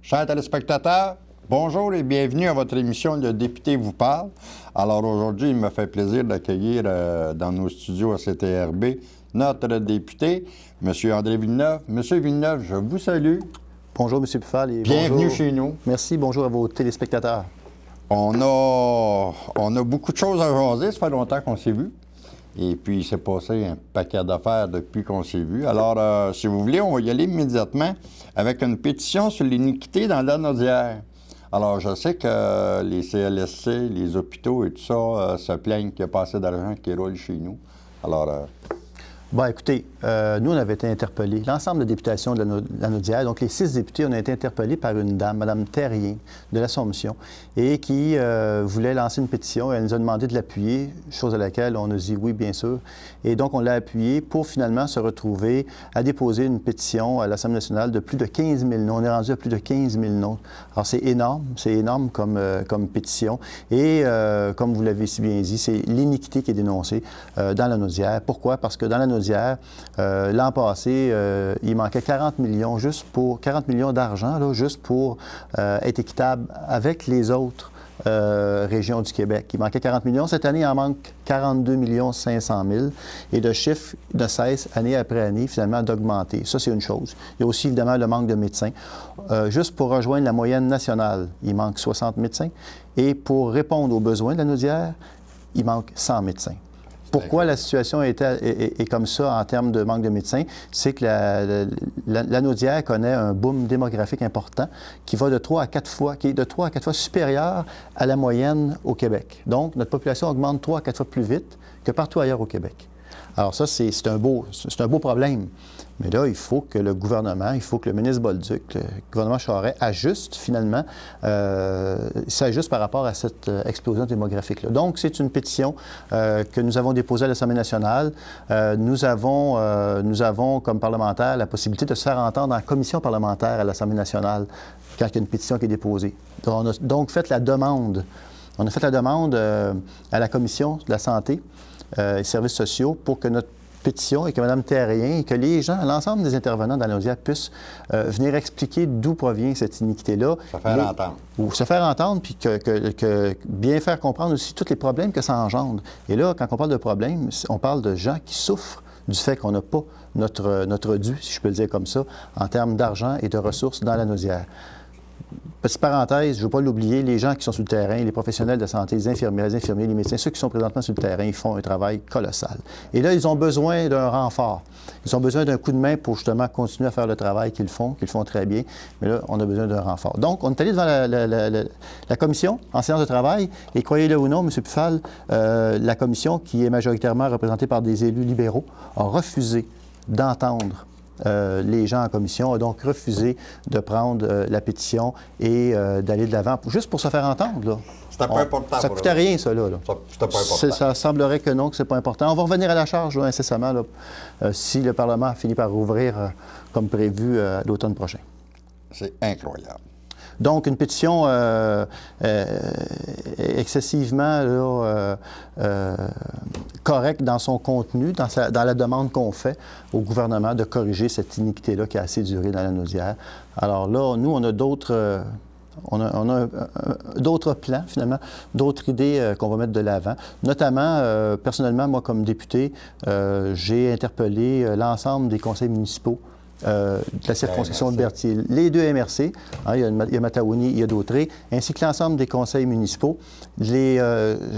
Chers téléspectateurs, bonjour et bienvenue à votre émission Le député vous parle. Alors aujourd'hui, il me fait plaisir d'accueillir dans nos studios à CTRB notre député, M. André Villeneuve. M. Villeneuve, je vous salue. Bonjour, M. Pufal. Et bienvenue bonjour. Chez nous. Merci, bonjour à vos téléspectateurs. On a beaucoup de choses à jaser, ça fait longtemps qu'on s'est vu. Et puis, il s'est passé un paquet d'affaires depuis qu'on s'est vu. Alors, si vous voulez, on va y aller immédiatement avec une pétition sur l'iniquité dans l'Anaudière. Alors, je sais que les CLSC, les hôpitaux et tout ça se plaignent qu'il n'y a pas assez d'argent qui roule chez nous. Alors... Bon, écoutez, nous, on avait été interpellés, l'ensemble de députation de l'Anaudière, donc les 6 députés, on a été interpellés par une dame, Mme Terrien, de l'Assomption, et qui voulait lancer une pétition. Elle nous a demandé de l'appuyer, chose à laquelle on a dit oui, bien sûr. Et donc, on l'a appuyé pour finalement se retrouver à déposer une pétition à l'Assemblée nationale de plus de 15 000 noms. On est rendu à plus de 15 000 noms. Alors, c'est énorme comme pétition. Et comme vous l'avez si bien dit, c'est l'iniquité qui est dénoncée dans l'Anaudière. Pourquoi? Parce que dans l'Anaudière, l'an passé, il manquait 40 millions d'argent, là, juste pour être équitable avec les autres régions du Québec. Il manquait 40 millions. Cette année, il en manque 42 500 000. Et le chiffre ne cesse, année après année, finalement, d'augmenter. Ça, c'est une chose. Il y a aussi, évidemment, le manque de médecins. Juste pour rejoindre la moyenne nationale, il manque 60 médecins. Et pour répondre aux besoins de l'Anaudière, il manque 100 médecins. Pourquoi la situation est comme ça en termes de manque de médecins? C'est que l'Anaudière connaît un boom démographique important qui va de 3 à 4 fois, qui est de 3 à 4 fois supérieur à la moyenne au Québec. Donc, notre population augmente 3 à 4 fois plus vite que partout ailleurs au Québec. Alors ça, c'est un beau problème. Mais là, il faut que le gouvernement, il faut que le ministre Bolduc, le gouvernement Charest, ajuste finalement, s'ajuste par rapport à cette explosion démographique-là. Donc, c'est une pétition que nous avons déposée à l'Assemblée nationale. Nous avons, comme parlementaires, la possibilité de se faire entendre en commission parlementaire à l'Assemblée nationale quand il y a une pétition qui est déposée. On a donc fait la demande. On a fait la demande à la Commission de la santé et services sociaux pour que notre pétition et que Mme Terrien et que les gens, l'ensemble des intervenants dans l'Anaudière puissent venir expliquer d'où provient cette iniquité-là. Se faire entendre. Ou se faire entendre, puis que bien faire comprendre aussi tous les problèmes que ça engendre. Et là, quand on parle de problèmes, on parle de gens qui souffrent du fait qu'on n'a pas notre dû, si je peux le dire comme ça, en termes d'argent et de ressources dans l'Anaudière. Petite parenthèse, je ne veux pas l'oublier, les gens qui sont sur le terrain, les professionnels de santé, les infirmiers, les médecins, ceux qui sont présentement sur le terrain, ils font un travail colossal. Et là, ils ont besoin d'un renfort. Ils ont besoin d'un coup de main pour justement continuer à faire le travail qu'ils font très bien. Mais là, on a besoin d'un renfort. Donc, on est allé devant la commission en séance de travail et croyez-le ou non, M. Pufal, la commission, qui est majoritairement représentée par des élus libéraux, a refusé d'entendre les gens en commission ont donc refusé de prendre la pétition et d'aller de l'avant, juste pour se faire entendre. Là. C'était pas important. Ça ne coûtait rien, ça. Là. C'était pas important. Ça semblerait que non, que ce n'est pas important. On va revenir à la charge là, incessamment là, si le Parlement finit par rouvrir comme prévu l'automne prochain. C'est incroyable. Donc, une pétition excessivement correcte dans son contenu, dans la demande qu'on fait au gouvernement de corriger cette iniquité-là qui a assez duré dans l'Anaudière. Alors là, nous, on a d'autres... On a d'autres plans, finalement, d'autres idées qu'on va mettre de l'avant. Notamment, personnellement, moi, comme député, j'ai interpellé l'ensemble des conseils municipaux de la circonscription de Berthier. Les 2 MRC, hein, il y a Mataoni, il y a Dautré, ainsi que l'ensemble des conseils municipaux. Je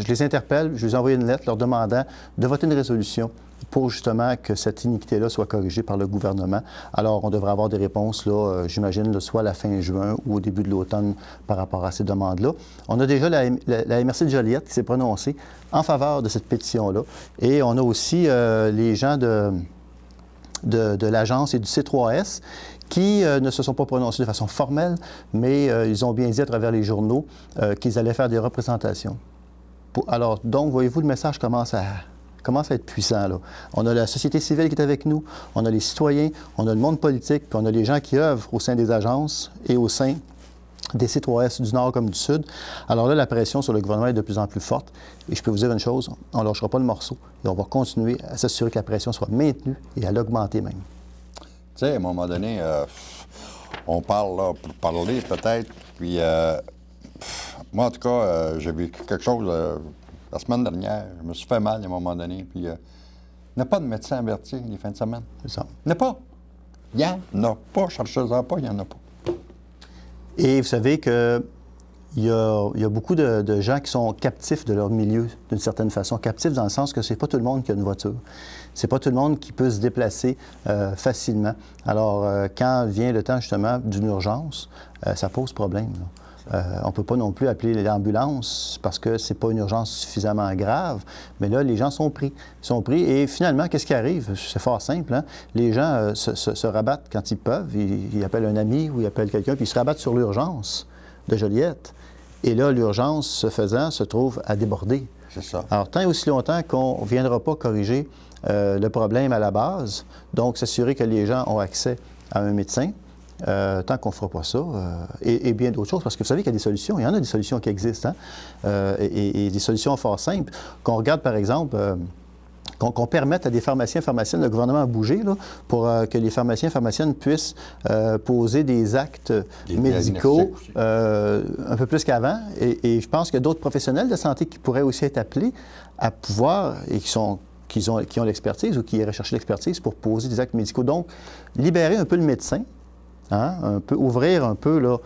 les interpelle, je les ai envoyé une lettre leur demandant de voter une résolution pour justement que cette iniquité-là soit corrigée par le gouvernement. Alors, on devrait avoir des réponses, là, j'imagine, soit à la fin juin ou au début de l'automne par rapport à ces demandes-là. On a déjà la MRC de Joliette qui s'est prononcée en faveur de cette pétition-là. Et on a aussi les gens de l'agence et du C3S qui ne se sont pas prononcés de façon formelle, mais ils ont bien dit à travers les journaux qu'ils allaient faire des représentations. Alors, donc, voyez-vous, le message commence à être puissant, là. On a la société civile qui est avec nous, on a les citoyens, on a le monde politique, puis on a les gens qui œuvrent au sein des agences et au sein des C3S du Nord comme du Sud. Alors là, la pression sur le gouvernement est de plus en plus forte. Et je peux vous dire une chose, on ne lâchera pas le morceau et on va continuer à s'assurer que la pression soit maintenue et à l'augmenter même. Tu sais, à un moment donné, on parle là, pour parler peut-être. Puis, moi, en tout cas, j'ai vécu quelque chose la semaine dernière. Je me suis fait mal à un moment donné. Puis, il n'y a pas de médecin averti les fins de semaine. C'est ça. Il n'y en a pas. Il n'y en a pas. Cherchez-en pas, il n'y en a pas. Et vous savez que il y a beaucoup de gens qui sont captifs de leur milieu, d'une certaine façon. Captifs dans le sens que c'est pas tout le monde qui a une voiture. C'est pas tout le monde qui peut se déplacer facilement. Alors, quand vient le temps, justement, d'une urgence, ça pose problème, là. On ne peut pas non plus appeler l'ambulance parce que c'est pas une urgence suffisamment grave. Mais là, les gens sont pris. Ils sont pris et finalement, qu'est-ce qui arrive? C'est fort simple, hein? Les gens se rabattent quand ils peuvent. Ils appellent un ami ou ils appellent quelqu'un, puis ils se rabattent sur l'urgence de Joliette. Et là, l'urgence, ce faisant, se trouve à déborder. C'est ça. Alors, tant et aussi longtemps qu'on ne viendra pas corriger le problème à la base, donc s'assurer que les gens ont accès à un médecin, tant qu'on ne fera pas ça, et bien d'autres choses, parce que vous savez qu'il y a des solutions, il y en a des solutions qui existent, hein? Et des solutions fort simples. Qu'on regarde, par exemple, qu'on permette à des pharmaciens, pharmaciennes, le gouvernement a bougé là, pour que les pharmaciens, pharmaciennes puissent poser des actes médicaux un peu plus qu'avant. Et je pense qu'il y a d'autres professionnels de santé qui pourraient aussi être appelés à pouvoir, et qui ont l'expertise ou qui iraient chercher l'expertise pour poser des actes médicaux. Donc, libérer un peu le médecin, hein, un peu, ouvrir un peu là,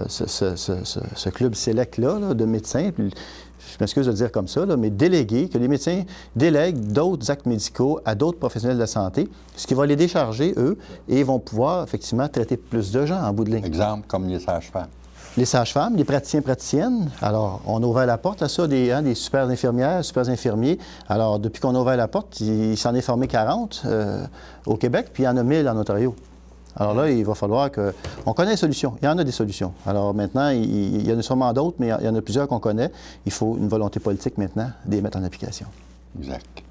ce club sélect-là là, de médecins. Je m'excuse de le dire comme ça, là, mais déléguer, que les médecins délèguent d'autres actes médicaux à d'autres professionnels de la santé, ce qui va les décharger, eux, et vont pouvoir effectivement traiter plus de gens en bout de ligne. Exemple, comme les sages-femmes. Les sages-femmes, les praticiens, praticiennes. Alors, on a ouvert la porte à ça, des super infirmières, super infirmiers. Alors, depuis qu'on a ouvert la porte, il s'en est formé 40 au Québec, puis il y en a 1000 en Ontario. Alors là, il va falloir que... On connaît les solutions. Il y en a des solutions. Alors maintenant, il y en a sûrement d'autres, mais il y en a plusieurs qu'on connaît. Il faut une volonté politique maintenant de les mettre en application. Exact.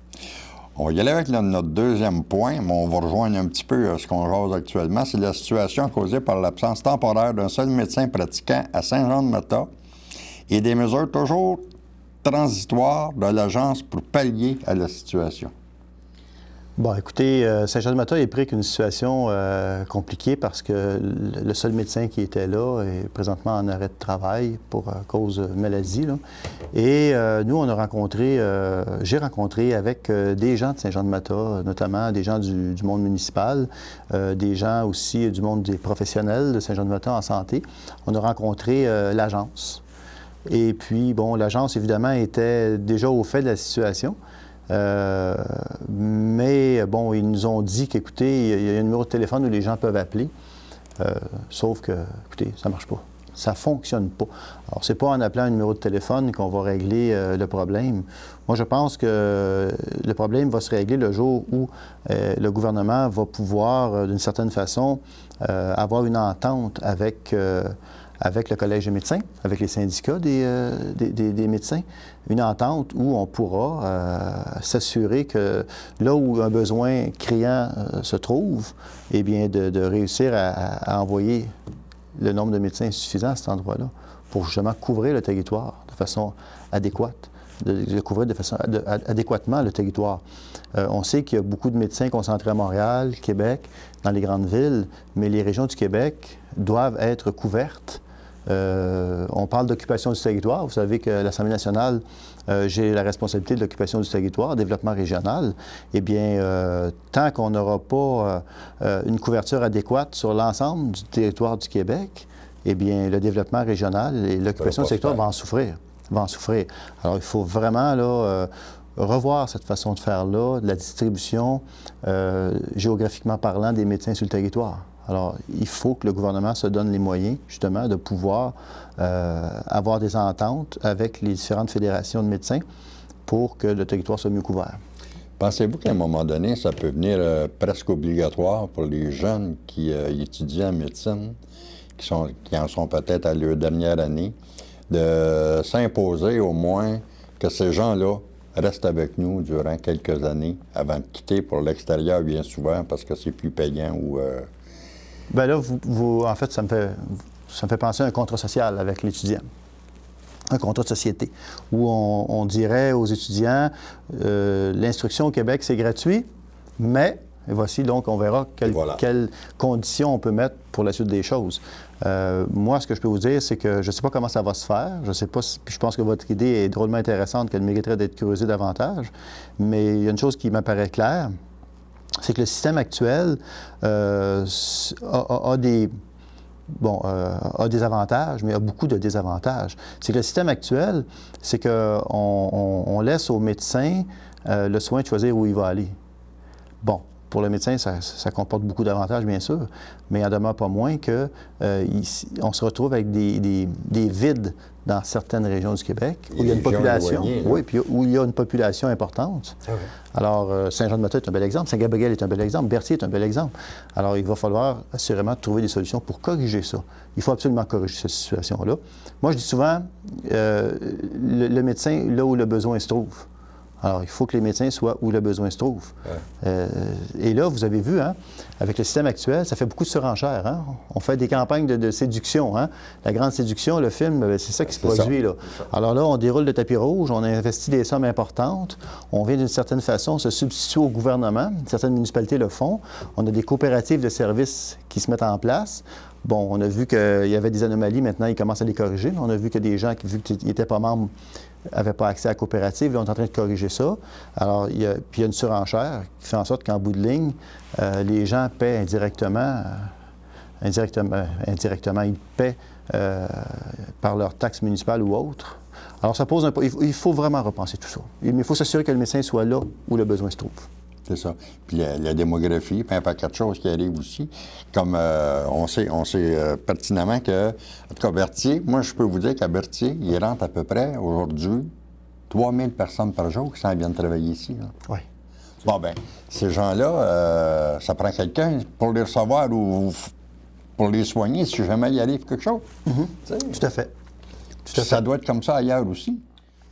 On va y aller avec notre deuxième point, mais on va rejoindre un petit peu ce qu'on jase actuellement. C'est la situation causée par l'absence temporaire d'un seul médecin pratiquant à Saint-Jean-de-Mata et des mesures toujours transitoires de l'Agence pour pallier à la situation. Bon, écoutez, Saint-Jean-de-Mata est pris avec une situation compliquée parce que le seul médecin qui était là est présentement en arrêt de travail pour cause de maladie, là. Et nous, on a rencontré, j'ai rencontré avec des gens de Saint-Jean-de-Mata, notamment des gens du monde municipal, des gens aussi du monde des professionnels de Saint-Jean-de-Mata en santé. On a rencontré l'agence. Et puis, bon, l'agence, évidemment, était déjà au fait de la situation. Mais bon, ils nous ont dit qu'écoutez, il y a un numéro de téléphone où les gens peuvent appeler, sauf que, écoutez, ça ne marche pas. Ça ne fonctionne pas. Alors, c'est pas en appelant un numéro de téléphone qu'on va régler le problème. Moi, je pense que le problème va se régler le jour où le gouvernement va pouvoir, d'une certaine façon, avoir une entente avec le Collège des médecins, avec les syndicats des médecins, une entente où on pourra s'assurer que là où un besoin criant se trouve, eh bien, de réussir à envoyer le nombre de médecins suffisant à cet endroit-là pour justement couvrir le territoire de façon adéquate, de couvrir de façon adéquatement le territoire. On sait qu'il y a beaucoup de médecins concentrés à Montréal, Québec, dans les grandes villes, mais les régions du Québec doivent être couvertes. On parle d'occupation du territoire. Vous savez que l'Assemblée nationale, j'ai la responsabilité de l'occupation du territoire, développement régional. Eh bien, tant qu'on n'aura pas une couverture adéquate sur l'ensemble du territoire du Québec, eh bien, le développement régional et l'occupation du territoire vont en souffrir. Alors, il faut vraiment, là, revoir cette façon de faire-là, de la distribution, géographiquement parlant, des médecins sur le territoire. Alors, il faut que le gouvernement se donne les moyens, justement, de pouvoir avoir des ententes avec les différentes fédérations de médecins pour que le territoire soit mieux couvert. Pensez-vous qu'à un moment donné, ça peut venir presque obligatoire pour les jeunes qui étudient en médecine, qui en sont peut-être à leur dernière année, de s'imposer au moins que ces gens-là restent avec nous durant quelques années avant de quitter pour l'extérieur bien souvent parce que c'est plus payant ou... Bien là, en fait, ça me fait penser à un contrat social avec l'étudiant. Un contrat de société, où on dirait aux étudiants, l'instruction au Québec, c'est gratuit, mais Et voici, donc, on verra quelles conditions on peut mettre pour la suite des choses. Moi, ce que je peux vous dire, c'est que je ne sais pas comment ça va se faire. Je ne sais pas puis je pense que votre idée est drôlement intéressante, qu'elle mériterait d'être creusée davantage. Mais il y a une chose qui m'apparaît claire, c'est que le système actuel a des avantages, mais a beaucoup de désavantages. C'est que le système actuel, c'est qu'on laisse au médecin le soin de choisir où il va aller. Bon, pour le médecin, ça comporte beaucoup d'avantages, bien sûr, mais il n'en demeure pas moins qu'on se retrouve avec des vides dans certaines régions du Québec où il y a une population, puis où il y a une population importante. Ah oui. Alors, Saint-Jean-de-Mata est un bel exemple, Saint-Gabriel est un bel exemple, Berthier est un bel exemple. Alors, il va falloir assurément trouver des solutions pour corriger ça. Il faut absolument corriger cette situation-là. Moi, je dis souvent, le médecin, là où le besoin se trouve. Alors, il faut que les médecins soient où le besoin se trouve. Ouais. Et là, vous avez vu, hein, avec le système actuel, ça fait beaucoup de surenchères. Hein? On fait des campagnes de séduction. Hein? La grande séduction, le film, c'est ça qui se produit. Là. Alors là, on déroule le tapis rouge, on investit des sommes importantes, on vient d'une certaine façon se substituer au gouvernement. Certaines municipalités le font. On a des coopératives de services qui se mettent en place. Bon, on a vu qu'il y avait des anomalies, maintenant ils commencent à les corriger. On a vu que des gens qui, vu qu'ils n'étaient pas membres, n'avaient pas accès à la coopérative. Là, on est en train de corriger ça. Alors, puis il y a une surenchère qui fait en sorte qu'en bout de ligne, les gens paient indirectement, ils paient par leurs taxes municipales ou autres. Alors, ça pose il faut vraiment repenser tout ça. Mais il faut s'assurer que le médecin soit là où le besoin se trouve. C'est ça. Puis la démographie, puis un paquet de choses qui arrivent aussi. Comme on sait pertinemment que, en tout cas, Berthier, moi, je peux vous dire qu'à Berthier, il rentre à peu près, aujourd'hui, 3000 personnes par jour qui s'en viennent travailler ici. Oui. Bon, bien, ces gens-là, ça prend quelqu'un pour les recevoir ou pour les soigner si jamais il arrive quelque chose. Mm-hmm. Tout à fait. Ça doit être comme ça ailleurs aussi.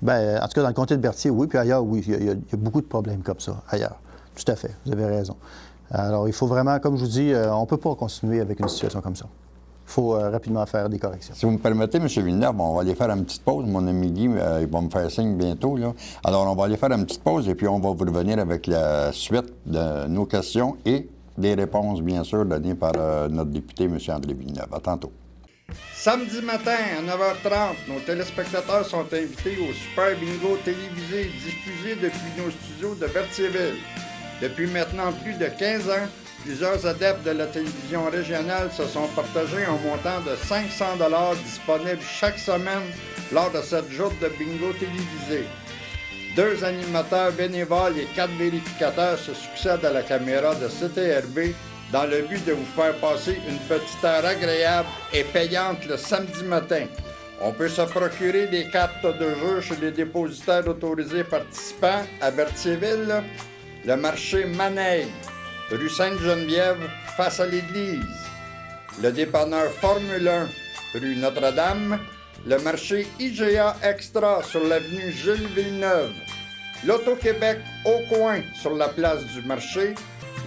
Bien, en tout cas, dans le comté de Berthier, oui, puis ailleurs, oui, il y a beaucoup de problèmes comme ça, ailleurs. Tout à fait, vous avez raison. Alors, il faut vraiment, comme je vous dis, on ne peut pas continuer avec une situation comme ça. Il faut rapidement faire des corrections. Si vous me permettez, M. Villeneuve, on va aller faire une petite pause. Mon ami Guy, il va me faire signe bientôt. Là. Alors, on va aller faire une petite pause et puis on va vous revenir avec la suite de nos questions et des réponses, bien sûr, données par notre député, M. André Villeneuve. À tantôt. Samedi matin à 9h30, nos téléspectateurs sont invités au Super Bingo télévisé diffusé depuis nos studios de Berthierville. Depuis maintenant plus de 15 ans, plusieurs adeptes de la télévision régionale se sont partagés un montant de 500 $ disponibles chaque semaine lors de cette joute de bingo télévisé. 2 animateurs bénévoles et 4 vérificateurs se succèdent à la caméra de CTRB dans le but de vous faire passer une petite heure agréable et payante le samedi matin. On peut se procurer des cartes de jeu chez les dépositaires autorisés participants à Berthierville, le marché Maneille, rue Sainte-Geneviève, face à l'église, le dépanneur Formule 1, rue Notre-Dame, le marché IGA Extra sur l'avenue Gilles Villeneuve, l'Auto-Québec au coin sur la place du marché,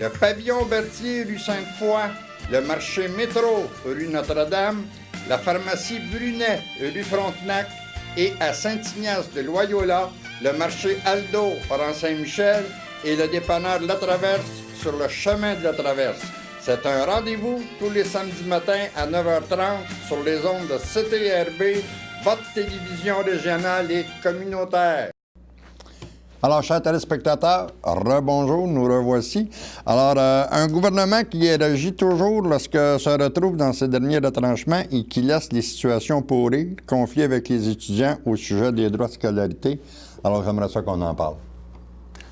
le pavillon Berthier, rue Sainte-Foy, le marché Métro, rue Notre-Dame, la pharmacie Brunet, rue Frontenac et à Saint-Ignace de Loyola, le marché Aldo, rang Saint-Michel et le dépanneur La Traverse sur le chemin de la Traverse. C'est un rendez-vous tous les samedis matins à 9h30 sur les ondes de CTRB, votre télévision régionale et communautaire. Alors, chers téléspectateurs, rebonjour, nous revoici. Alors, un gouvernement qui réagit toujours lorsque se retrouve dans ces derniers retranchements et qui laisse les situations pourrir, confiées avec les étudiants au sujet des droits de scolarité. Alors, j'aimerais ça qu'on en parle.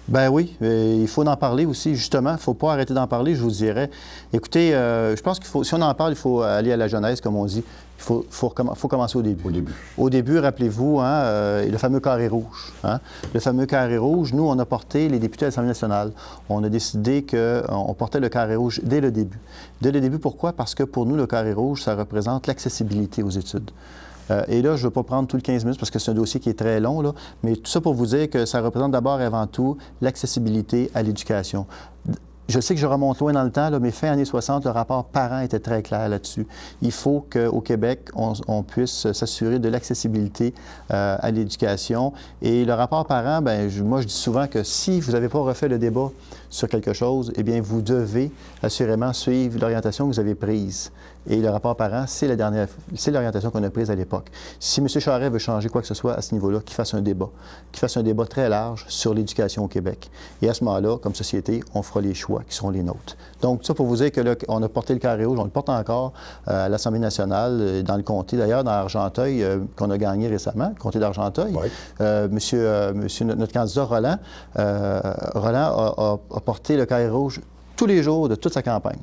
Ben oui, il faut en parler aussi, justement. Il ne faut pas arrêter d'en parler, je vous dirais. Écoutez, je pense qu'il faut, si on en parle, il faut aller à la genèse, comme on dit. Il faut commencer au début. Au début, rappelez-vous, hein, le fameux carré rouge. Hein? Le fameux carré rouge, nous, on a porté, les députés à l'Assemblée nationale, on a décidé qu'on portait le carré rouge dès le début. Dès le début, pourquoi? Parce que pour nous, le carré rouge, ça représente l'accessibilité aux études. Et là, je ne veux pas prendre tout le 15 minutes parce que c'est un dossier qui est très long, là, mais tout ça pour vous dire que ça représente d'abord et avant tout l'accessibilité à l'éducation. Je sais que je remonte loin dans le temps, là, mais fin années 60, le rapport parent était très clair là-dessus. Il faut qu'au Québec, on puisse s'assurer de l'accessibilité à l'éducation. Et le rapport parent, bien, moi, je dis souvent que si vous n'avez pas refait le débat sur quelque chose, eh bien, vous devez assurément suivre l'orientation que vous avez prise. Et le rapport parent, c'est l'orientation qu'on a prise à l'époque. Si M. Charest veut changer quoi que ce soit à ce niveau-là, qu'il fasse un débat très large sur l'éducation au Québec. Et à ce moment-là, comme société, on fera les choix qui seront les nôtres. Donc, ça pour vous dire que là, on a porté le carré rouge, on le porte encore à l'Assemblée nationale, dans le comté, d'ailleurs, dans Argenteuil, qu'on a gagné récemment, le comté d'Argenteuil. Oui. Notre candidat Roland, a porté le carré rouge tous les jours de toute sa campagne.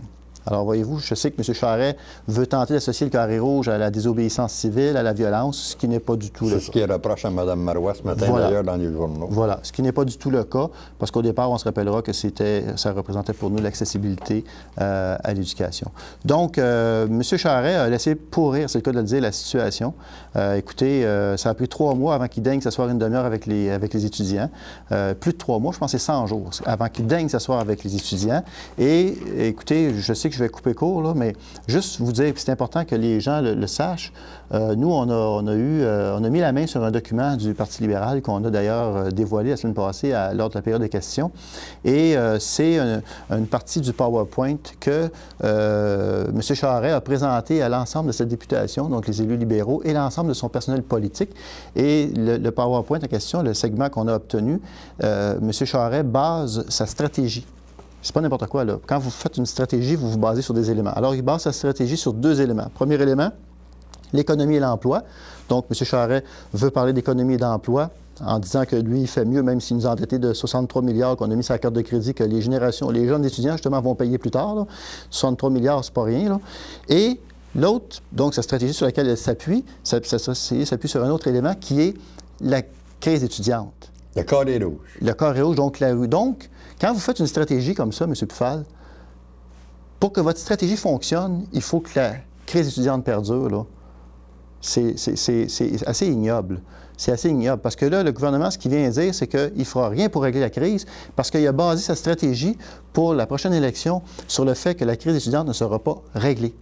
Alors, voyez-vous, je sais que M. Charest veut tenter d'associer le carré rouge à la désobéissance civile, à la violence, ce qui n'est pas du tout le cas. C'est ce qu'il reproche à Mme Marois ce matin, d'ailleurs, dans les journaux. Voilà, ce qui n'est pas du tout le cas, parce qu'au départ, on se rappellera que ça représentait pour nous l'accessibilité à l'éducation. Donc, M. Charest a laissé pourrir, c'est le cas de le dire, la situation. Écoutez, ça a pris 3 mois avant qu'il daigne s'asseoir une demi-heure avec les étudiants. Plus de 3 mois, je pense que c'est 100 jours, avant qu'il daigne s'asseoir avec les étudiants. Et écoutez, je sais que je vais couper court, là, mais juste vous dire, puis c'est important que les gens le sachent, nous, on a mis la main sur un document du Parti libéral qu'on a d'ailleurs dévoilé la semaine passée lors de la période de questions. Et c'est une partie du PowerPoint que M. Charest a présenté à l'ensemble de cette députation, donc les élus libéraux et l'ensemble de son personnel politique. Et le PowerPoint en question, le segment qu'on a obtenu, M. Charest base sa stratégie. C'est pas n'importe quoi, là. Quand vous faites une stratégie, vous vous basez sur des éléments. Alors, il base sa stratégie sur 2 éléments. Premier élément, l'économie et l'emploi. Donc, M. Charest veut parler d'économie et d'emploi en disant que lui, il fait mieux, même s'il nous a endetté de 63 milliards qu'on a mis sur la carte de crédit, que les jeunes étudiants, justement, vont payer plus tard. Là. 63 milliards, c'est pas rien. Là. Et l'autre, donc, sa stratégie sur laquelle elle s'appuie, s'appuie sur un autre élément qui est la crise étudiante. Le carré rouge. Le carré rouge, donc la rue. Donc, quand vous faites une stratégie comme ça, M. Pufal, pour que votre stratégie fonctionne, il faut que la crise étudiante perdure, là. C'est assez ignoble. C'est assez ignoble. Parce que là, le gouvernement, ce qu'il vient dire, c'est qu'il ne fera rien pour régler la crise parce qu'il a basé sa stratégie pour la prochaine élection sur le fait que la crise étudiante ne sera pas réglée.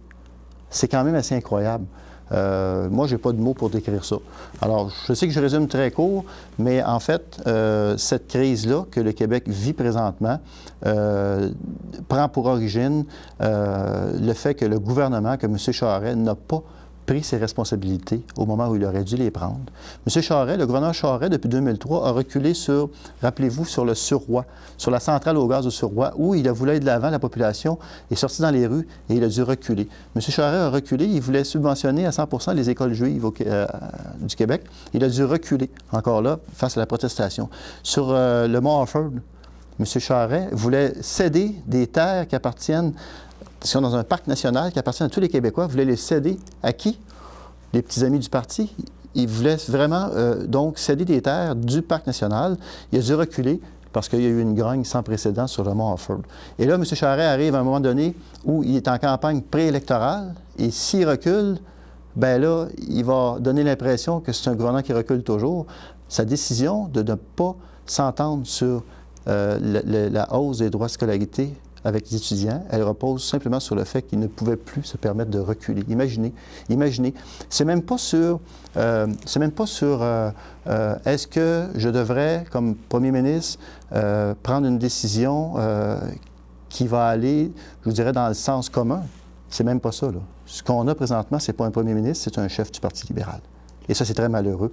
C'est quand même assez incroyable. Moi, je n'ai pas de mots pour décrire ça. Alors, je sais que je résume très court, mais en fait, cette crise-là que le Québec vit présentement prend pour origine le fait que le gouvernement, que M. Charest, n'a pas pris ses responsabilités au moment où il aurait dû les prendre. M. Charest, le gouverneur Charest, depuis 2003, a reculé sur, rappelez-vous, sur le Surroi, sur la centrale au gaz au Surroi, où il a voulu aller de l'avant, la population est sortie dans les rues et il a dû reculer. M. Charest a reculé, il voulait subventionner à 100 % les écoles juives du Québec. Il a dû reculer, encore là, face à la protestation. Sur le mont Offord, M. Charest voulait céder des terres qui appartiennent sont dans un parc national qui appartient à tous les Québécois, voulait les céder à qui? Les petits amis du parti. Il voulait vraiment donc céder des terres du parc national. Il a dû reculer parce qu'il y a eu une grogne sans précédent sur le mont Offord. Et là, M. Charest arrive à un moment donné où il est en campagne préélectorale et s'il recule, bien là, il va donner l'impression que c'est un gouvernement qui recule toujours. Sa décision de ne pas s'entendre sur la hausse des droits de scolarité avec les étudiants, elle repose simplement sur le fait qu'ils ne pouvaient plus se permettre de reculer. Imaginez. C'est même pas sur est-ce que je devrais, comme premier ministre, prendre une décision qui va aller, je vous dirais, dans le sens commun. C'est même pas ça, là. Ce qu'on a présentement, c'est pas un premier ministre, c'est un chef du Parti libéral. Et ça, c'est très malheureux.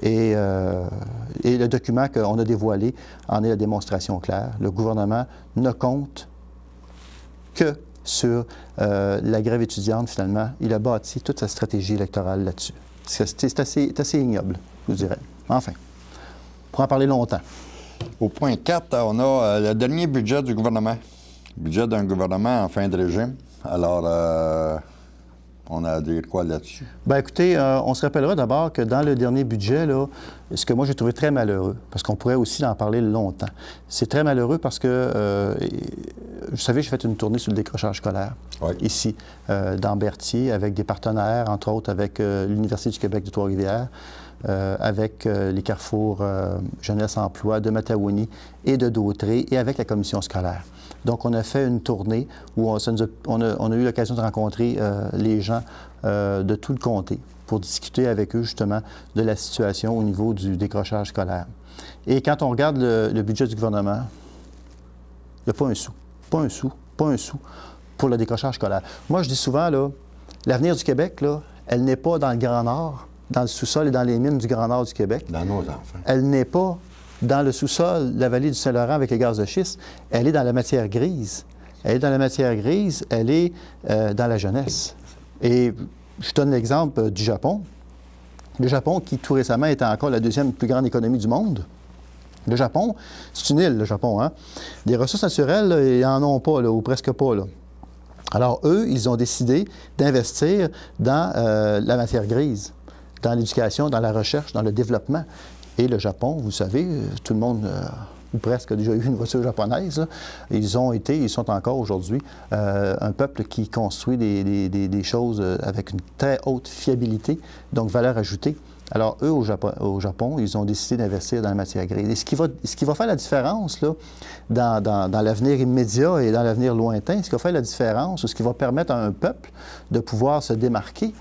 Et le document qu'on a dévoilé en est la démonstration claire. Le gouvernement ne compte que sur la grève étudiante, finalement. Il a bâti toute sa stratégie électorale là-dessus. C'est assez ignoble, je vous dirais. Enfin, pour en parler longtemps. Au point 4, on a le dernier budget du gouvernement. Budget d'un gouvernement en fin de régime. Alors, on a à dire quoi là-dessus? Bien, écoutez, on se rappellera d'abord que dans le dernier budget, là, ce que moi j'ai trouvé très malheureux, parce qu'on pourrait aussi en parler longtemps, c'est très malheureux parce que, vous savez, j'ai fait une tournée sur le décrochage scolaire, ici, dans Berthier, avec des partenaires, entre autres avec l'Université du Québec de Trois-Rivières, avec les carrefours Jeunesse Emploi de Matawini et de Dautré, et avec la commission scolaire. Donc, on a fait une tournée où on a eu l'occasion de rencontrer les gens de tout le comté pour discuter avec eux, justement, de la situation au niveau du décrochage scolaire. Et quand on regarde le budget du gouvernement, Il n'y a pas un sou, pas un sou, pas un sou pour le décrochage scolaire. Moi, je dis souvent, là, l'avenir du Québec, là, elle n'est pas dans le Grand Nord, dans le sous-sol et dans les mines du Grand Nord du Québec. Dans nos enfants. Elle n'est pas dans le sous-sol de la vallée du Saint-Laurent avec les gaz de schiste. Elle est dans la matière grise. Elle est dans la matière grise, elle est dans la jeunesse. Et je donne l'exemple du Japon. Le Japon, qui tout récemment était encore la deuxième plus grande économie du monde. Le Japon, c'est une île, le Japon, hein? Des ressources naturelles, là, ils n'en ont pas, là, ou presque pas, là. Alors, eux, ils ont décidé d'investir dans la matière grise, dans l'éducation, dans la recherche, dans le développement. Et le Japon, vous savez, tout le monde, ou presque, a déjà eu une voiture japonaise, là. Ils sont encore aujourd'hui un peuple qui construit des choses avec une très haute fiabilité, donc valeur ajoutée. Alors, eux, au Japon, ils ont décidé d'investir dans la matière grise. Et ce qui va faire la différence, là, dans l'avenir immédiat et dans l'avenir lointain, ce qui va faire la différence, ou ce qui va permettre à un peuple de pouvoir se démarquer,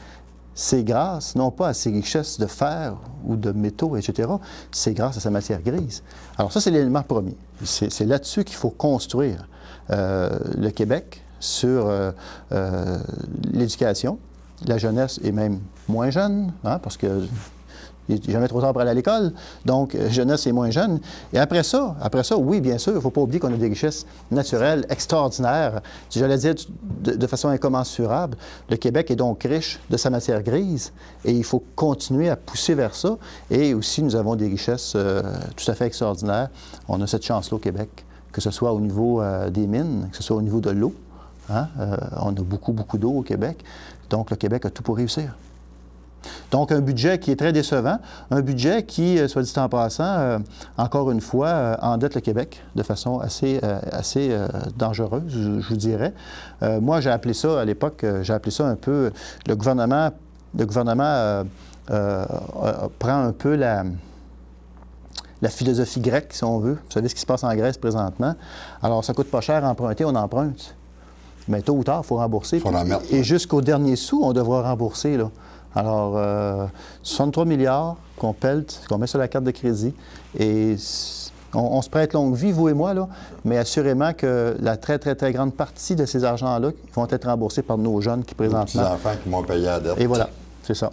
c'est grâce, non pas à ses richesses de fer ou de métaux, etc., c'est grâce à sa matière grise. Alors ça, c'est l'élément premier. C'est là-dessus qu'il faut construire le Québec, sur l'éducation. La jeunesse est même moins jeune, hein, parce que il n'est jamais trop tard pour aller à l'école. Donc, jeunesse est moins jeune. Et après ça, oui, bien sûr, il ne faut pas oublier qu'on a des richesses naturelles extraordinaires. Si j'allais dire de façon incommensurable, le Québec est donc riche de sa matière grise et il faut continuer à pousser vers ça. Et aussi, nous avons des richesses tout à fait extraordinaires. On a cette chance-là au Québec, que ce soit au niveau des mines, que ce soit au niveau de l'eau. Hein? On a beaucoup, beaucoup d'eau au Québec. Donc, le Québec a tout pour réussir. Donc, un budget qui est très décevant, un budget qui, soit dit en passant, encore une fois, endette le Québec de façon assez dangereuse, je vous dirais. Moi, j'ai appelé ça, à l'époque, j'ai appelé ça un peu, le gouvernement prend un peu la philosophie grecque, si on veut. Vous savez ce qui se passe en Grèce présentement. Alors, ça coûte pas cher à emprunter, on emprunte. Mais tôt ou tard, il faut rembourser. Et jusqu'au dernier sou, on devra rembourser, là. Alors, 63 milliards qu'on pelte, qu'on met sur la carte de crédit. Et on se prête longue vie, vous et moi, là, mais assurément que la très, très, très grande partie de ces argents-là vont être remboursés par nos jeunes qui présentement... Les enfants qui m'ont payé la dette. Et voilà, c'est ça.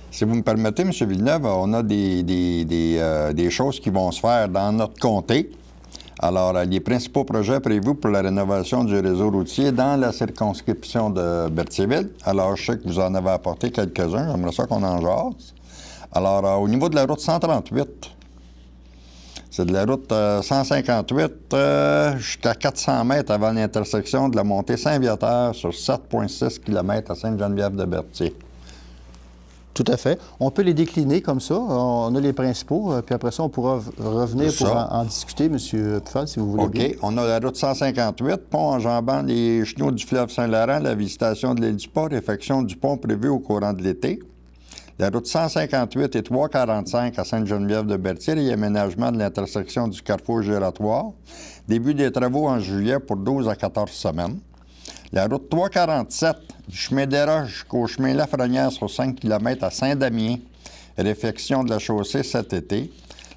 Si vous me permettez, M. Villeneuve, on a des choses qui vont se faire dans notre comté. Alors, les principaux projets prévus pour la rénovation du réseau routier dans la circonscription de Berthierville. Alors, je sais que vous en avez apporté quelques-uns. J'aimerais ça qu'on en jase. Alors, au niveau de la route 138, c'est de la route 158 jusqu'à 400 mètres avant l'intersection de la montée Saint-Viateur sur 7,6 km à Sainte-Geneviève-de-Berthier. Tout à fait. On peut les décliner comme ça. On a les principaux, puis après ça, on pourra revenir pour en discuter, M. Pfal, si vous voulez bien. OK. On a la route 158, pont enjambant les chenaux du fleuve Saint-Laurent, la visitation de l'île du Port, réfection du pont prévue au courant de l'été. La route 158 et 345 à Sainte-Geneviève-de-Berthier et aménagement de l'intersection du carrefour giratoire. Début des travaux en juillet pour 12 à 14 semaines. La route 347 du chemin des Roches jusqu'au chemin Lafrenière sur 5 km à Saint-Damien. Réfection de la chaussée cet été.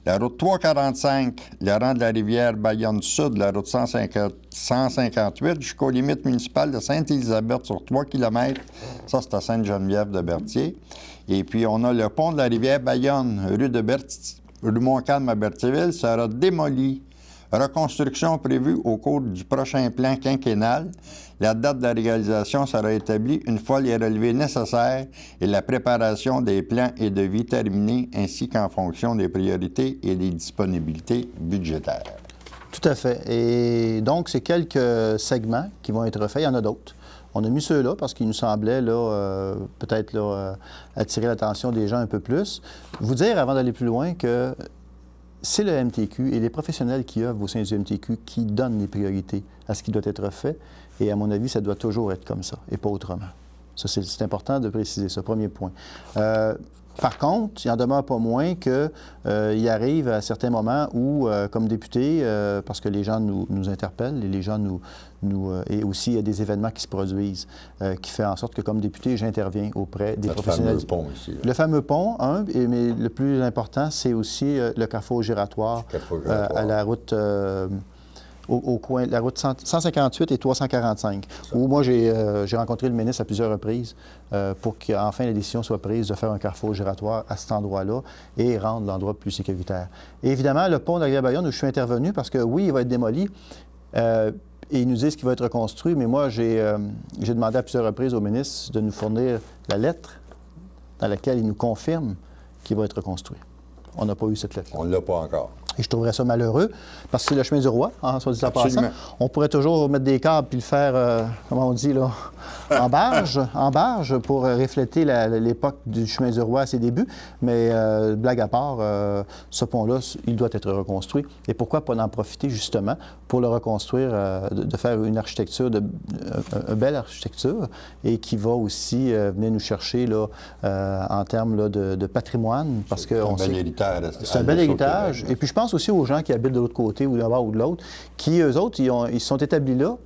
La route 345, le rang de la rivière Bayonne-Sud, la route 158 jusqu'aux limites municipales de Sainte-Élisabeth sur 3 km. Ça, c'est à Sainte-Geneviève-de-Berthier. Et puis, on a le pont de la rivière Bayonne, rue Montcalm à Berthierville, sera démoli. Reconstruction prévue au cours du prochain plan quinquennal. La date de la réalisation sera établie une fois les relevés nécessaires et la préparation des plans et devis terminés, ainsi qu'en fonction des priorités et des disponibilités budgétaires. Tout à fait. Et donc, c'est quelques segments qui vont être faits. Il y en a d'autres. On a mis ceux-là parce qu'ils nous semblaient, là, peut-être là, attirer l'attention des gens un peu plus. Vous dire, avant d'aller plus loin, que c'est le MTQ et les professionnels qui œuvrent au sein du MTQ qui donnent les priorités à ce qui doit être fait. Et à mon avis, ça doit toujours être comme ça et pas autrement. Ça, c'est important de préciser ça, premier point. Par contre, il n'en demeure pas moins qu'il arrive à certains moments où, comme député, parce que les gens nous interpellent et les gens et aussi il y a des événements qui se produisent, qui fait en sorte que, comme député, j'interviens auprès des professionnels. Le fameux pont ici. Le fameux pont, mais le plus important, c'est aussi le carrefour giratoire, à la route au coin de la route 158 et 345, où moi, j'ai rencontré le ministre à plusieurs reprises pour qu'enfin la décision soit prise de faire un carrefour giratoire à cet endroit-là et rendre l'endroit plus sécuritaire. Et évidemment, le pont de la Rivière-Bayonne, où je suis intervenu, parce que oui, il va être démoli, et ils nous disent qu'il va être reconstruit, mais moi, j'ai demandé à plusieurs reprises au ministre de nous fournir la lettre dans laquelle il nous confirme qu'il va être reconstruit. On n'a pas eu cette lettre. On ne l'a pas encore. Et je trouverais ça malheureux, parce que c'est le chemin du roi, hein, soit dit en passant. On pourrait toujours mettre des câbles puis le faire, comment on dit, là, en barge pour refléter l'époque du chemin du roi à ses débuts. Mais blague à part, ce pont-là, il doit être reconstruit. Et pourquoi pas en profiter, justement, pour le reconstruire, de faire une architecture, une belle architecture, et qui va aussi venir nous chercher là, en termes là, de patrimoine. Parce que c'est un bel héritage. C'est un bel héritage. Et puis je pense aussi aux gens qui habitent de l'autre côté, ou d'un bord ou de l'autre, qui, eux autres, ils se sont établis là.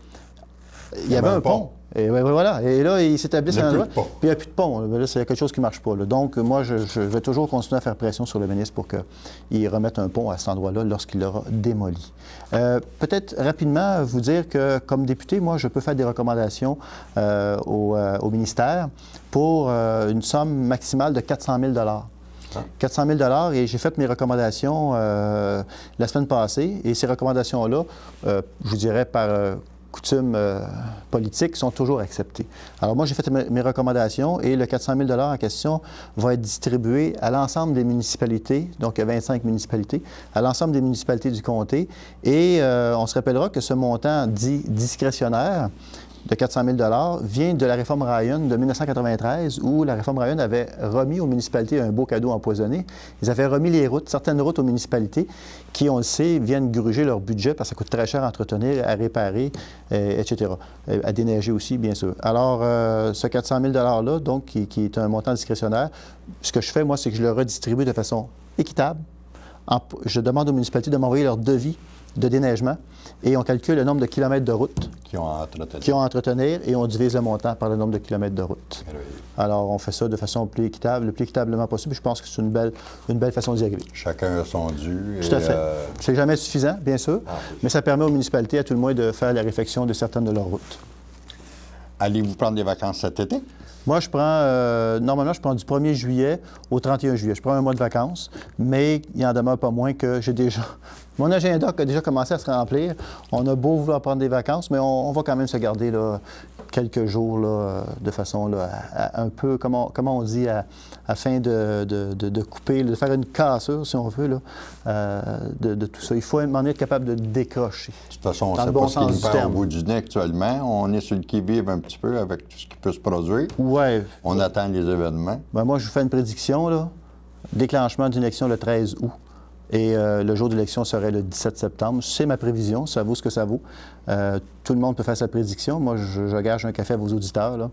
Il y avait un pont. Et voilà. Et là, ils s'établissent à un endroit. Puis il n'y a plus de pont. Là, c'est quelque chose qui ne marche pas. Là. Donc, moi, je vais toujours continuer à faire pression sur le ministre pour qu'il remette un pont à cet endroit-là lorsqu'il l'aura démoli. Peut-être rapidement vous dire que, comme député, moi, je peux faire des recommandations au ministère pour une somme maximale de 400 000 400 000 et j'ai fait mes recommandations la semaine passée. Et ces recommandations-là, je vous dirais par coutume politique, sont toujours acceptées. Alors moi, j'ai fait mes recommandations et le 400 000 en question va être distribué à l'ensemble des municipalités, donc il y a 25 municipalités, à l'ensemble des municipalités du comté. Et on se rappellera que ce montant dit discrétionnaire de 400 000 vient de la réforme Ryan de 1993, où la réforme Ryan avait remis aux municipalités un beau cadeau empoisonné. Ils avaient remis les routes, certaines routes aux municipalités qui, on le sait, viennent gruger leur budget parce que ça coûte très cher à entretenir, à réparer, etc. À déneiger aussi, bien sûr. Alors, ce 400 000 $-là, donc, qui est un montant discrétionnaire, ce que je fais, moi, c'est que je le redistribue de façon équitable. Je demande aux municipalités de m'envoyer leur devis de déneigement et on calcule le nombre de kilomètres de route qui ont à entretenir et on divise le montant par le nombre de kilomètres de route. Oui. Alors, on fait ça de façon plus équitable, le plus équitablement possible. Je pense que c'est une belle façon d'y arriver. Chacun a son dû. Tout à fait. C'est jamais suffisant, bien sûr, mais ça permet aux municipalités, à tout le moins, de faire la réfection de certaines de leurs routes. Allez-vous prendre des vacances cet été? Moi, je prends, normalement, je prends du 1er juillet au 31 juillet. Je prends un mois de vacances, mais il en demeure pas moins que j'ai déjà... Mon agenda a déjà commencé à se remplir. On a beau vouloir prendre des vacances, mais on va quand même se garder là, quelques jours là, de façon là, un peu, comment on dit, afin de couper, de faire une cassure, si on veut, là, de tout ça. Il faut être capable de décrocher. De toute façon, on ne sait pas ce qui nous perd au bout du nez actuellement. On est sur le qui-vive un petit peu avec tout ce qui peut se produire. Ouais. On attend les événements. Ben, moi, je vous fais une prédiction, là. Déclenchement d'une élection le 13 août. Et le jour de l'élection serait le 17 septembre. C'est ma prévision, ça vaut ce que ça vaut. Tout le monde peut faire sa prédiction. Moi, je gage un café à vos auditeurs, là,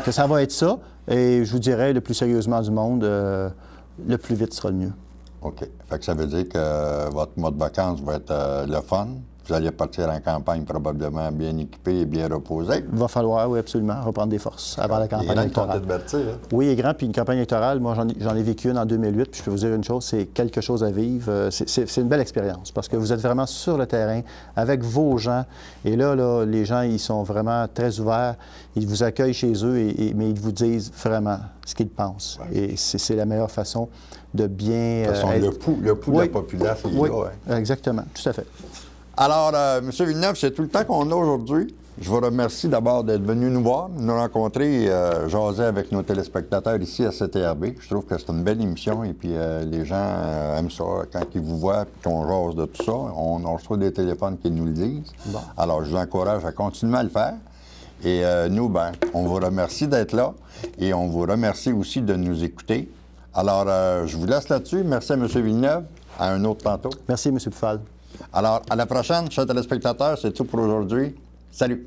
que ça va être ça. Et je vous dirais, le plus sérieusement du monde, le plus vite sera le mieux. OK. Fait que ça veut dire que votre mois de vacances va être le fun. Vous allez partir en campagne probablement bien équipé et bien reposé. Il va falloir, oui, absolument, reprendre des forces avant la campagne électorale. Oui, il est grand, puis une campagne électorale, moi, j'en ai vécu une en 2008, puis je peux vous dire une chose, c'est quelque chose à vivre. C'est une belle expérience, parce que vous êtes vraiment sur le terrain, avec vos gens, et là, les gens, ils sont vraiment très ouverts, ils vous accueillent chez eux, mais ils vous disent vraiment ce qu'ils pensent. Ouais. Et c'est la meilleure façon de bien... De toute façon, le pouls de la population, oui, exactement, tout à fait. Alors, M. Villeneuve, c'est tout le temps qu'on a aujourd'hui. Je vous remercie d'abord d'être venu nous voir, nous rencontrer, jaser avec nos téléspectateurs ici à CTRB. Je trouve que c'est une belle émission et puis les gens aiment ça quand ils vous voient et qu'on jase de tout ça. On reçoit des téléphones qui nous le disent. Bon. Alors, je vous encourage à continuer à le faire. Et nous, ben, on vous remercie d'être là et on vous remercie aussi de nous écouter. Alors, je vous laisse là-dessus. Merci à M. Villeneuve. À un autre tantôt. Merci, M. Poufal. Alors, à la prochaine, chers téléspectateurs, c'est tout pour aujourd'hui. Salut!